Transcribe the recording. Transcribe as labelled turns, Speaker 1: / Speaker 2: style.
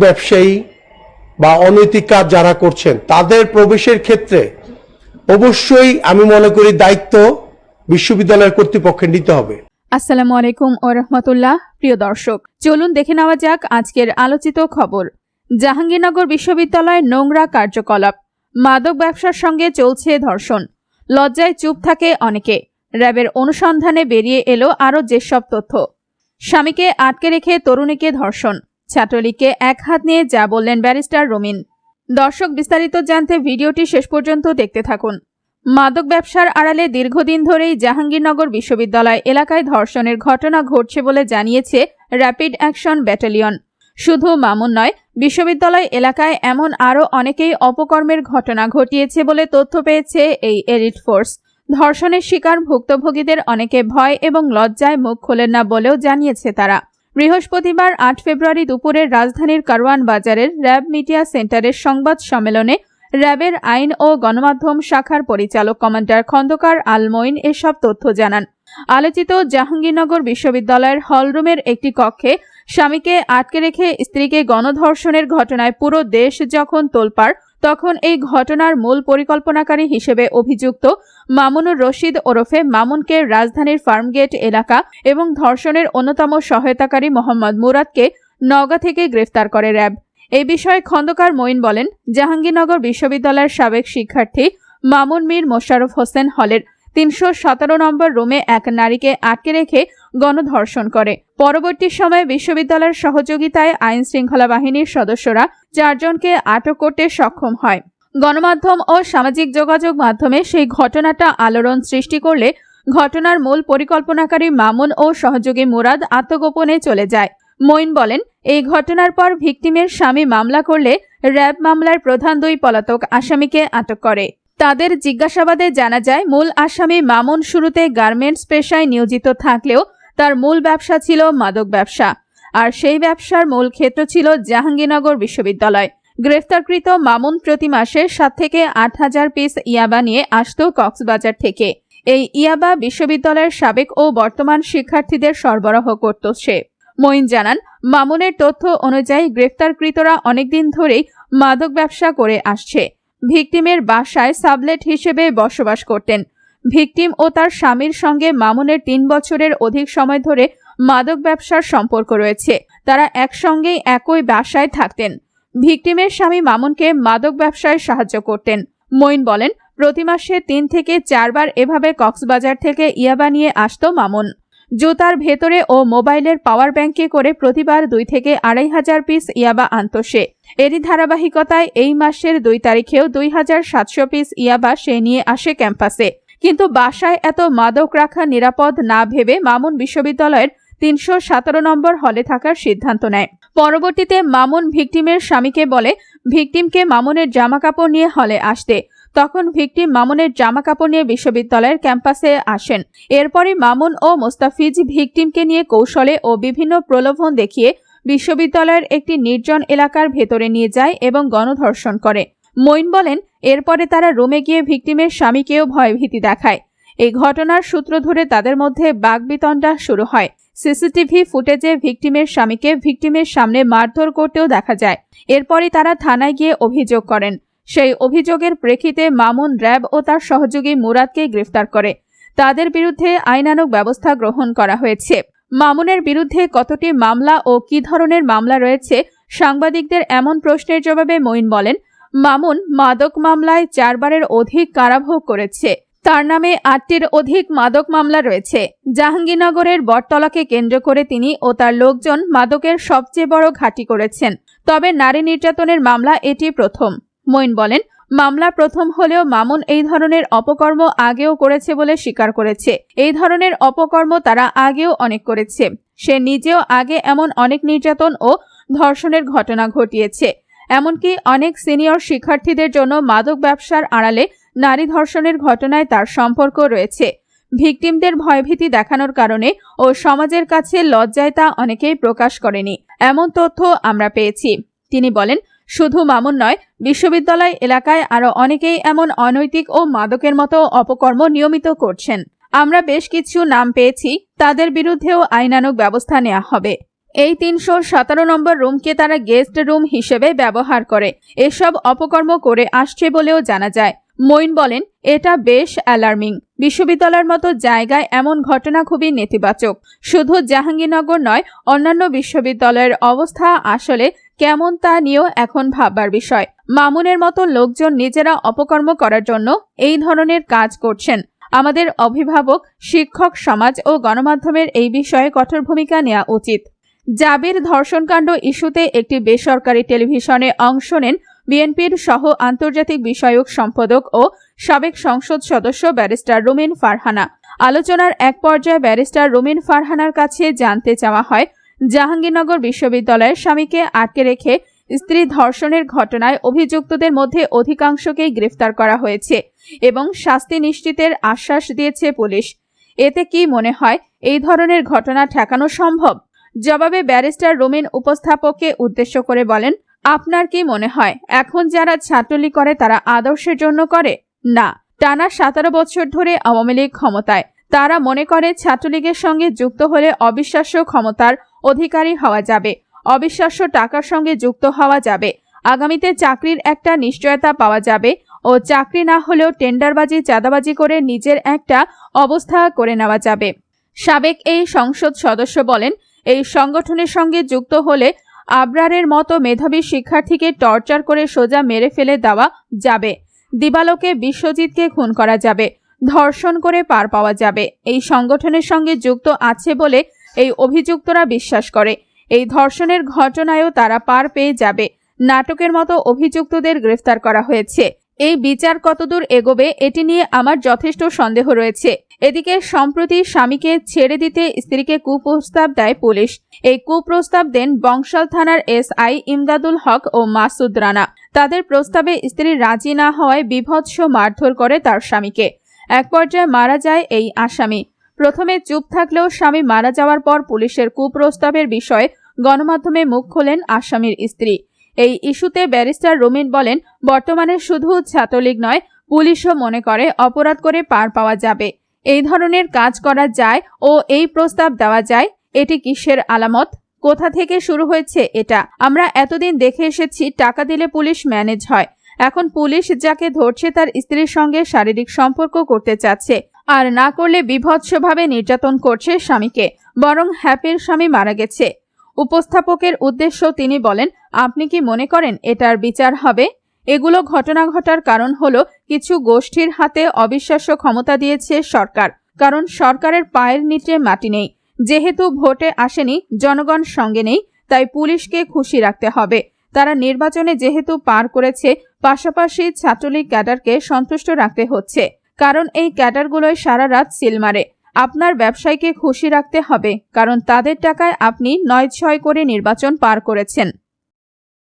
Speaker 1: ব্যবসায়ী বা অনৈতিক কাজ যারা করছেন তাদের প্রবেশের ক্ষেত্রে অবশ্যই আমি মনে করি দায়িত্ব বিশ্ববিদ্যালয়ের কর্তৃপক্ষের নিতে হবে।
Speaker 2: আসসালামু আলাইকুম ওয়া রাহমাতুল্লাহ। প্রিয় দর্শক, চলুন দেখে নেওয়া যাক আজকের আলোচিত খবর। জাহাঙ্গীরনগর বিশ্ববিদ্যালয়ের নোংরা কার্যকলাপ, মাদক ব্যবসার সঙ্গে চলছে ধর্ষণ, লজ্জায় চুপ থাকে অনেকে, র্যাবের অনুসন্ধানে বেরিয়ে এলো আরও যেসব তথ্য। স্বামীকে আটকে রেখে তরুণীকে ধর্ষণ, ছাত্রলীগকে এক হাত নিয়ে যা বললেন ব্যারিস্টার রুমিন। দর্শক, বিস্তারিত জানতে ভিডিওটি শেষ পর্যন্ত দেখতে থাকুন। মাদক ব্যবসার আড়ালে দীর্ঘদিন ধরেই জাহাঙ্গীরনগর বিশ্ববিদ্যালয় এলাকায় ধর্ষণের ঘটনা ঘটছে বলে জানিয়েছে র্যাপিড অ্যাকশন ব্যাটালিয়ন। শুধু মামুন নয়, বিশ্ববিদ্যালয় এলাকায় এমন আরও অনেকেই অপকর্মের ঘটনা ঘটিয়েছে বলে তথ্য পেয়েছে এই এলিট ফোর্স। ধর্ষণের শিকার ভুক্তভোগীদের অনেকে ভয় এবং লজ্জায় মুখ খোলেন না বলেও জানিয়েছে তারা। বৃহস্পতিবার ৮ ফেব্রুয়ারি দুপুরে রাজধানীর কারওয়ান বাজারের র্যাব মিডিয়া সেন্টারের সংবাদ সম্মেলনে র্যাবের আইন ও গণমাধ্যম শাখার পরিচালক কমান্ডার খন্দকার আল মঈন এসব তথ্য জানান। আলোচিত জাহাঙ্গীরনগর বিশ্ববিদ্যালয়ের হলরুমের একটি কক্ষে স্বামীকে আটকে রেখে স্ত্রীকে গণধর্ষণের ঘটনায় পুরো দেশ যখন তোলপাড়, তখন এই ঘটনার মূল পরিকল্পনাকারী হিসেবে অভিযুক্ত মামুনুর রশিদ ওরফে মামুনকে রাজধানীর ফার্মগেট এলাকা এবং ধর্ষণের অন্যতম সহায়তাকারী মোহাম্মদ মুরাদকে নওগাঁ থেকে গ্রেফতার করে র্যাব। এই বিষয়ে খন্দকার মঈন বলেন, জাহাঙ্গীরনগর বিশ্ববিদ্যালয়ের সাবেক শিক্ষার্থী মামুন মীর মোশাররফ হোসেন হলের ৩১৭ নম্বর রুমে এক নারীকে আটকে রেখে গণধর্ষণ করে। পরবর্তী সময়ে বিশ্ববিদ্যালয়ের সহযোগিতায় আইন শৃঙ্খলা বাহিনীর সদস্যরা ৪ জনকে আটক করতে সক্ষম হয়। গণমাধ্যম ও সামাজিক যোগাযোগ মাধ্যমে সেই ঘটনাটা আলোড়ন সৃষ্টি করলে ঘটনার মূল পরিকল্পনাকারী মামুন ও সহযোগী মুরাদ আত্মগোপনে চলে যায়। মঈন বলেন, এই ঘটনার পর ভিকটিমের স্বামী মামলা করলে র্যাব মামলার প্রধান ২ পলাতক আসামিকে আটক করে। তাদের জিজ্ঞাসাবাদে জানা যায়, মূল আসামি মামুন শুরুতে গার্মেন্টস পেশায় নিয়োজিত থাকলেও তার মূল ব্যবসা ছিল মাদক ব্যবসা, আর সেই ব্যবসার মূল ক্ষেত্র ছিল জাহাঙ্গীরনগর বিশ্ববিদ্যালয়। গ্রেফতারকৃত মামুন প্রতি মাসে ৭ থেকে ৮,০০০ পিস ইয়াবা নিয়ে আসত কক্সবাজার থেকে। এই ইয়াবা বিশ্ববিদ্যালয়ের সাবেক ও বর্তমান শিক্ষার্থীদের সরবরাহ করত সে। মঈন জানান, মামুনের তথ্য অনুযায়ী গ্রেফতারকৃতরা অনেকদিন ধরেই মাদক ব্যবসা করে আসছে। ভিকটিমের বাসায় সাবলেট হিসেবে বসবাস করতেন। ভিকটিম ও তার স্বামীর সঙ্গে মামুনের ৩ বছরের অধিক সময় ধরে মাদক ব্যবসার সম্পর্ক রয়েছে। তারা একসঙ্গেই একই বাসায় থাকতেন। ভিকটিমের স্বামী মামুনকে মাদক ব্যবসায় সাহায্য করতেন। মঈন বলেন, প্রতি মাসে ৩ থেকে ৪ বার এভাবে কক্সবাজার থেকে ইয়াবা নিয়ে আসত মামুন। জুতার ভেতরে ও মোবাইলের পাওয়ার ব্যাংকে করে প্রতিবার ২ থেকে ২,৫০০ পিস ইয়াবা আনত সে। এরই ধারাবাহিকতায় এই মাসের ২ তারিখেও ২,৭০০ পিস ইয়াবা সে নিয়ে আসে ক্যাম্পাসে। কিন্তু বাসায় এত মাদক রাখা নিরাপদ না ভেবে মামুন বিশ্ববিদ্যালয়ের ৩১৭ নম্বর হলে থাকার সিদ্ধান্ত নেয়। পরবর্তীতে মামুন ভিকটিমের স্বামীকে বলে ভিকটিমকে মামুনের জামাকাপড় নিয়ে হলে আসতে। তখন ভিকটিম মামুনের জামাকাপড় নিয়ে বিশ্ববিদ্যালয়ের ক্যাম্পাসে আসেন। এরপরই মামুন ও মোস্তাফিজ ভিকটিমকে নিয়ে কৌশলে ও বিভিন্ন প্রলোভন দেখিয়ে বিশ্ববিদ্যালয়ের একটি নির্জন এলাকার ভেতরে নিয়ে যায় এবং গণধর্ষণ করে। মঈন বলেন, এরপরে তারা রুমে গিয়ে ভিকটিমের স্বামীকেও ভয়ভীতি দেখায়। এই ঘটনার সূত্র ধরে তাদের মধ্যে বাকবিতণ্ডা শুরু হয়। সিসিটিভি ফুটেজে ভিকটিমের স্বামীকে ভিকটিমের সামনে মারধর করতেও দেখা যায়। এরপরই তারা থানায় গিয়ে অভিযোগ করেন। সেই অভিযোগের প্রেক্ষিতে মামুন র্যাব ও তার সহযোগী মুরাদকে গ্রেফতার করে। তাদের বিরুদ্ধে আইনানুগ ব্যবস্থা গ্রহণ করা হয়েছে। মামুনের বিরুদ্ধে কতটি মামলা ও কী ধরনের মামলা রয়েছে, সাংবাদিকদের এমন প্রশ্নের জবাবে মঈন বলেন, মামুন মাদক মামলায় ৪ বারের অধিক কারাভোগ করেছে। তার নামে ৮টির অধিক মাদক মামলা রয়েছে। জাহাঙ্গীরনগরের বটতলাকে কেন্দ্র করে তিনি ও তার লোকজন মাদকের সবচেয়ে বড় ঘাঁটি করেছেন। তবে নারী নির্যাতনের মামলা এটি প্রথম। মঈন বলেন, মামলা প্রথম হলেও মামুন এই ধরনের অপকর্ম আগেও করেছে বলে স্বীকার করেছে। এই ধরনের অপকর্ম তারা আগেও অনেক করেছে। সে নিজেও আগে এমন অনেক নির্যাতন ও ধর্ষণের ঘটনা ঘটিয়েছে। এমনকি অনেক সিনিয়র শিক্ষার্থীদের জন্য মাদক ব্যবসার আড়ালে নারী ধর্ষণের ঘটনায় তার সম্পর্ক রয়েছে। ভিকটিমদের ভয়ভীতি দেখানোর কারণে ও সমাজের কাছে লজ্জায় তা অনেকেই প্রকাশ করেনি, এমন তথ্য আমরা পেয়েছি। তিনি বলেন, শুধু মামুন নয়, বিশ্ববিদ্যালয় এলাকায় আরও অনেকেই এমন অনৈতিক ও মাদকের মতো অপকর্ম নিয়মিত করছেন। আমরা বেশ কিছু নাম পেয়েছি, তাদের বিরুদ্ধেও আইনানুগ ব্যবস্থা নেওয়া হবে। এই 317 নম্বর রুমকে তারা গেস্ট রুম হিসেবে ব্যবহার করে এসব অপকর্ম করে আসছে বলেও জানা যায়। মঈন বলেন, এটা বেশ অ্যালার্মিং। বিশ্ববিদ্যালয়ের মতো জায়গায় এমন ঘটনা খুবই নেতিবাচক। শুধু জাহাঙ্গীরনগর নয়, অন্যান্য বিশ্ববিদ্যালয়ের অবস্থা আসলে কেমন তা নিয়েও এখন ভাববার বিষয়। মামুনের মতো লোকজন নিজেরা অপকর্ম করার জন্য এই ধরনের কাজ করছেন। আমাদের অভিভাবক, শিক্ষক সমাজ ও গণমাধ্যমের এই বিষয়ে কঠোর ভূমিকা নেওয়া উচিত। জাবির ধর্ষণকাণ্ড ইস্যুতে একটি বেসরকারি টেলিভিশনে অংশ নেন বিএনপির সহ আন্তর্জাতিক বিষয়ক সম্পাদক ও সাবেক সংসদ সদস্য ব্যারিস্টার রুমিন ফারহানা। আলোচনার এক পর্যায়ে ব্যারিস্টার রুমিন ফারহানার কাছে জানতে চাওয়া হয়, জাহাঙ্গীরনগর বিশ্ববিদ্যালয়ের স্বামীকে আটকে রেখে স্ত্রী ধর্ষণের ঘটনায় অভিযুক্তদের মধ্যে অধিকাংশকেই গ্রেফতার করা হয়েছে এবং শাস্তি নিশ্চিতের আশ্বাস দিয়েছে পুলিশ। এতে কি মনে হয় এই ধরনের ঘটনা ঠেকানো সম্ভব? জবাবে ব্যারিস্টার রুমিন উপস্থাপককে উদ্দেশ্য করে বলেন, আপনার কি মনে হয় এখন যারা ছাত্রলীগ করে তারা আদর্শের জন্য করে? না, টানা 17 বছর ধরে আওয়ামী লীগ ক্ষমতায়। তারা মনে করে ছাত্রলীগের সঙ্গে যুক্ত হলে অবিশ্বাস্য ক্ষমতার অধিকারী হওয়া যাবে, অবিশ্বাস্য টাকার সঙ্গে যুক্ত হওয়া যাবে, আগামীতে চাকরির একটা নিশ্চয়তা পাওয়া যাবে ও চাকরি না হলেও টেন্ডারবাজি, চাঁদাবাজি করে নিজের একটা অবস্থা করে নেওয়া যাবে। সাবেক এই সংসদ সদস্য বলেন, এই সংগঠনের সঙ্গে যুক্ত হলে আবরারের মতো মেধাবী শিক্ষার্থীকে টর্চার করে সোজা মেরে ফেলে দেওয়া যাবে, দিবালোকে বিশ্বজিৎকে খুন করা যাবে, ধর্ষণ করে পার পাওয়া যাবে। এই সংগঠনের সঙ্গে যুক্ত আছে বলে এই অভিযুক্তরা বিশ্বাস করে এই ধর্ষণের ঘটনায়ও তারা পার পেয়ে যাবে। নাটকের মতো অভিযুক্তদের গ্রেফতার করা হয়েছে। এই বিচার কতদূর এগোবে এটি নিয়ে আমার যথেষ্ট সন্দেহ রয়েছে। এদিকে সম্প্রতি স্বামীকে ছেড়ে দিতে স্ত্রীকে কুপ্রস্তাব দেয় পুলিশ। এই কুপ্রস্তাব দেন বংশাল থানার এসআই ইমদাদুল হক ও মাসুদ রানা। তাদের প্রস্তাবে স্ত্রী রাজি না হওয়ায় বীভৎস মারধর করে তার স্বামীকে। এক পর্যায়ে মারা যায় এই আসামি। প্রথমে চুপ থাকলেও স্বামী মারা যাওয়ার পর পুলিশের কুপ্রস্তাবের বিষয়ে গণমাধ্যমে মুখ খোলেন আসামির স্ত্রী। এই ইস্যুতে ব্যারিস্টার রুমিন বলেন, বর্তমানে শুধু ছাত্রলীগ নয়, পুলিশও মনে করে অপরাধ করে পার পাওয়া যাবে, এই ধরনের কাজ করা যায় ও এই প্রস্তাব দেওয়া যায়। এটি কিসের আলামত? কোথা থেকে শুরু হয়েছে এটা? আমরা এতদিন দেখে এসেছি টাকা দিলে পুলিশ ম্যানেজ হয়। এখন পুলিশ যাকে ধরছে তার স্ত্রীর সঙ্গে শারীরিক সম্পর্ক করতে চাচ্ছে, আর না করলে বীভৎসভাবে নির্যাতন করছে স্বামীকে। বরং হ্যাপির স্বামী মারা গেছে। উপস্থাপকের উদ্দেশ্য তিনি বলেন, আপনি কি মনে করেন এটার বিচার হবে? এগুলো ঘটনা ঘটার কারণ হলো কিছু গোষ্ঠীর হাতে অবিশ্বাস্য ক্ষমতা দিয়েছে সরকার। কারণ সরকারের পায়ের নিচে মাটি নেই। যেহেতু ভোটে আসেনি, জনগণ সঙ্গে নেই, তাই পুলিশকে খুশি রাখতে হবে। তারা নির্বাচনে যেহেতু পার করেছে, পাশাপাশি ছাত্রলীগ ক্যাডারকে সন্তুষ্ট রাখতে হচ্ছে। কারণ এই ক্যাডারগুলোয় সারা রাত সিল মারে। আপনার ব্যবসায়ীকে খুশি রাখতে হবে, কারণ তাদের টাকায় আপনি ৯-৬ করে নির্বাচন পার করেছেন।